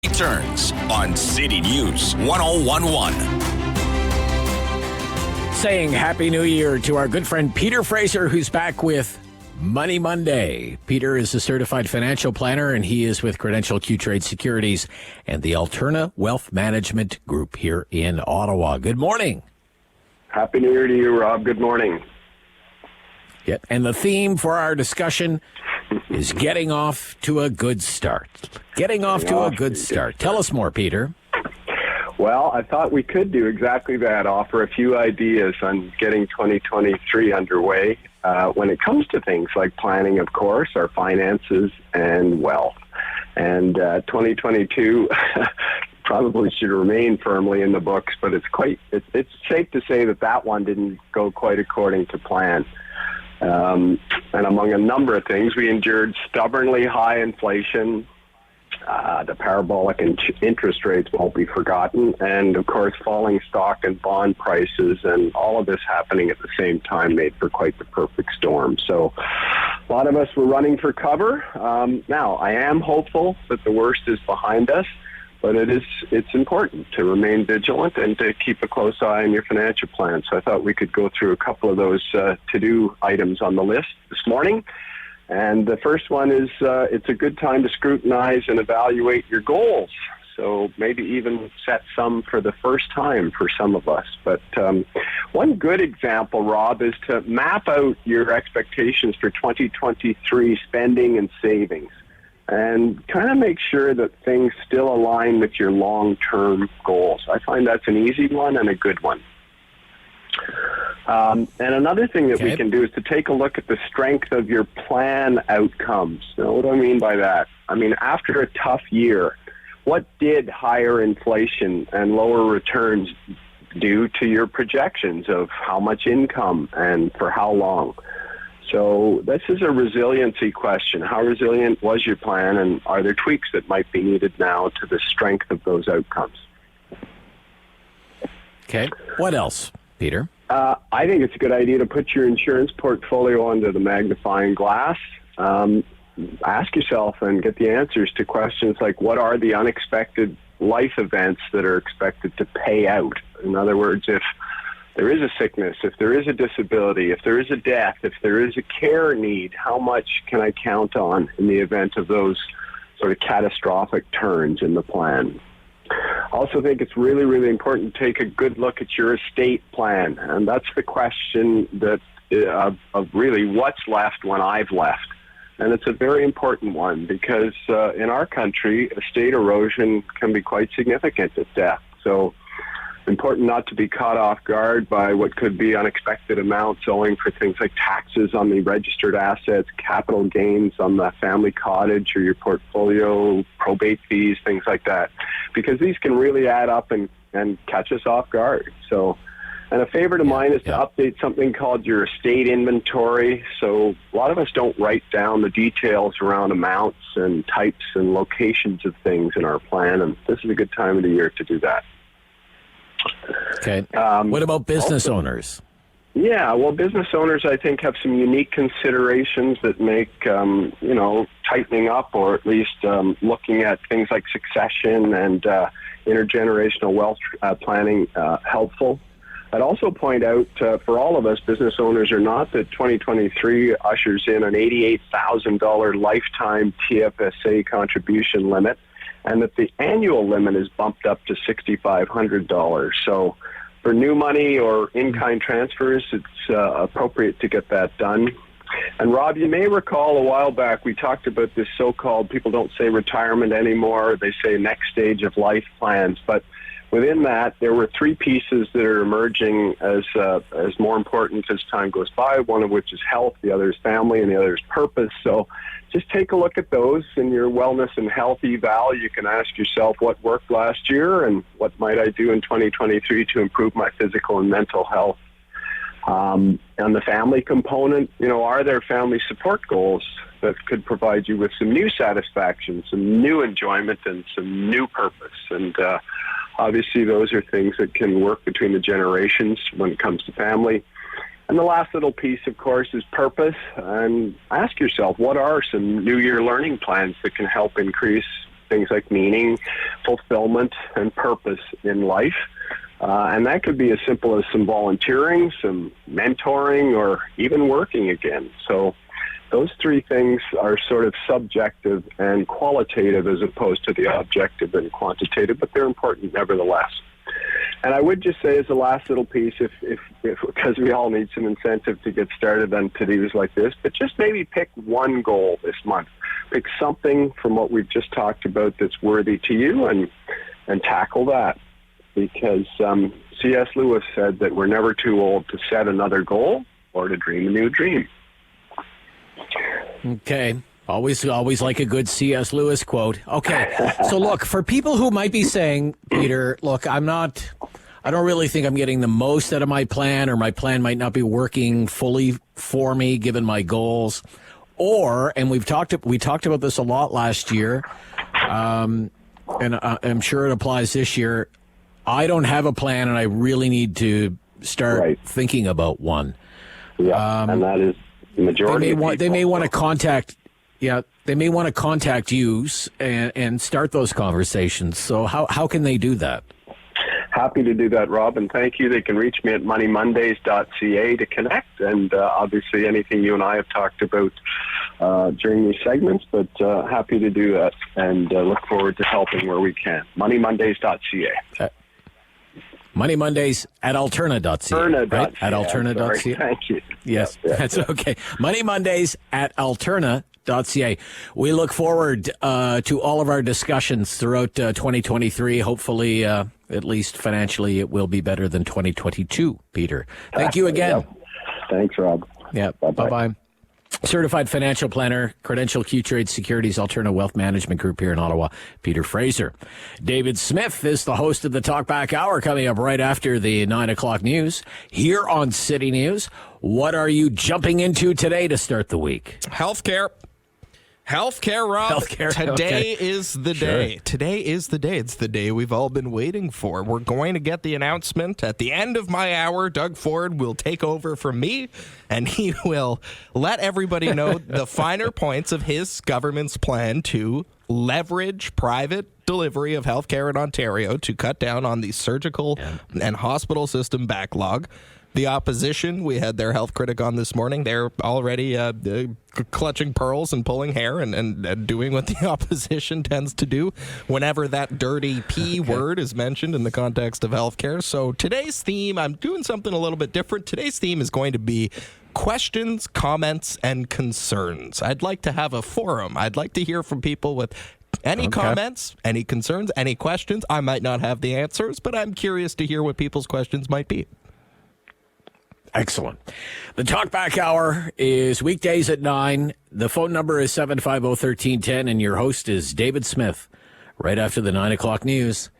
Returns on City News 1011. Saying Happy New Year to our good friend Peter Fraser, who's back with Money Monday. Peter is a certified financial planner, and he is with Credential Q-Trade Securities and the Alterna Wealth Management Group here in Ottawa. Good morning. Happy New Year to you, Rob. Good morning. Yeah, and the theme for our discussion is getting off to a good start. Getting off to a good start. Tell us more, Peter. Well, I thought we could do exactly that, offer a few ideas on getting 2023 underway when it comes to things like planning, of course, our finances and wealth. And 2022 probably should remain firmly in the books, but it's safe to say that one didn't go quite according to plan. And among a number of things, we endured stubbornly high inflation. The parabolic interest rates won't be forgotten. And, of course, falling stock and bond prices, and all of this happening at the same time made for quite the perfect storm. So a lot of us were running for cover. Now, I am hopeful that the worst is behind us. But it's important to remain vigilant and to keep a close eye on your financial plan. So I thought we could go through a couple of those to-do items on the list this morning. And the first one is it's a good time to scrutinize and evaluate your goals. So maybe even set some for the first time for some of us. But one good example, Rob, is to map out your expectations for 2023 spending and savings, and kind of make sure that things still align with your long-term goals. I find that's an easy one and a good one. And another thing that we can do is to take a look at the strength of your plan outcomes. Now, what do I mean by that? I mean, after a tough year, what did higher inflation and lower returns do to your projections of how much income and for how long? So this is a resiliency question. How resilient was your plan, and are there tweaks that might be needed now to the strength of those outcomes? Okay. What else, Peter? I think it's a good idea to put your insurance portfolio under the magnifying glass. Ask yourself and get the answers to questions like, what are the unexpected life events that are expected to pay out? In other words, if there is a sickness, if there is a disability, if there is a death, if there is a care need, how much can I count on in the event of those sort of catastrophic turns in the plan? I also think it's really, really important to take a good look at your estate plan. And that's the question that of really what's left when I've left. And it's a very important one because in our country, estate erosion can be quite significant at death. So important not to be caught off guard by what could be unexpected amounts owing for things like taxes on the registered assets, capital gains on the family cottage or your portfolio, probate fees, things like that, because these can really add up and catch us off guard. So, and a favorite of mine is to update something called your estate inventory. So a lot of us don't write down the details around amounts and types and locations of things in our plan, and this is a good time of the year to do that. Okay. What about business owners? Yeah, well, business owners, I think, have some unique considerations that make, tightening up or at least looking at things like succession and intergenerational wealth planning helpful. I'd also point out for all of us business owners or not that 2023 ushers in an $88,000 lifetime TFSA contribution limit, and that the annual limit is bumped up to $6,500. So for new money or in-kind transfers, it's appropriate to get that done. And Rob, you may recall a while back we talked about this so-called, people don't say retirement anymore, they say next stage of life plans. But within that, there were three pieces that are emerging as more important as time goes by, one of which is health, the other is family, and the other is purpose. So just take a look at those in your wellness and health eval. You can ask yourself what worked last year and what might I do in 2023 to improve my physical and mental health. On the family component, are there family support goals that could provide you with some new satisfaction, some new enjoyment, and some new purpose? And obviously those are things that can work between the generations when it comes to family. And the last little piece, of course, is purpose. And ask yourself, what are some New Year learning plans that can help increase things like meaning, fulfillment, and purpose in life. And that could be as simple as some volunteering, some mentoring, or even working again. So those three things are sort of subjective and qualitative as opposed to the objective and quantitative, but they're important nevertheless. And I would just say as the last little piece, if because we all need some incentive to get started on to-dos like this, but just maybe pick one goal this month. Pick something from what we've just talked about that's worthy to you and tackle that. Because C.S. Lewis said that we're never too old to set another goal or to dream a new dream. Okay. Always like a good C.S. Lewis quote. Okay. So look, for people who might be saying, Peter, look, I don't really think I'm getting the most out of my plan, or my plan might not be working fully for me given my goals. Or, and we talked about this a lot last year, and I'm sure it applies this year, I don't have a plan, and I really need to start thinking about one. Yeah, and that is the majority. They may want to contact. Yeah, they may want to contact you and start those conversations. So how can they do that? Happy to do that, Rob, and thank you. They can reach me at moneymondays.ca to connect, and obviously anything you and I have talked about during these segments, but happy to do that, and look forward to helping where we can. moneymondays.ca. Money Mondays at Alterna.ca. Right? At Alterna.ca. Thank you. Yes, that's okay. Money Mondays at Alterna.ca. We look forward to all of our discussions throughout 2023. Hopefully, at least financially, it will be better than 2022, Peter. Thank you again. Thanks, Rob. Yeah, bye-bye. Certified financial planner, Credential Q-Trade Securities, Alterna Wealth Management Group here in Ottawa, Peter Fraser. David Smith is the host of the Talkback Hour, coming up right after the 9 o'clock news here on City News. What are you jumping into today to start the week? Healthcare, Rob. Healthcare. Today is the day. Sure. Today is the day. It's the day we've all been waiting for. We're going to get the announcement at the end of my hour. Doug Ford will take over from me, and he will let everybody know the finer points of his government's plan to leverage private delivery of healthcare in Ontario to cut down on the surgical and hospital system backlog. The opposition, we had their health critic on this morning. They're already clutching pearls and pulling hair and doing what the opposition tends to do whenever that dirty P word is mentioned in the context of healthcare. So today's theme, I'm doing something a little bit different. Today's theme is going to be questions, comments, and concerns. I'd like to have a forum. I'd like to hear from people with any comments, any concerns, any questions. I might not have the answers, but I'm curious to hear what people's questions might be. Excellent. The Talkback Hour is weekdays at 9. The phone number is 750-1310, and your host is David Smith. Right after the 9 o'clock news.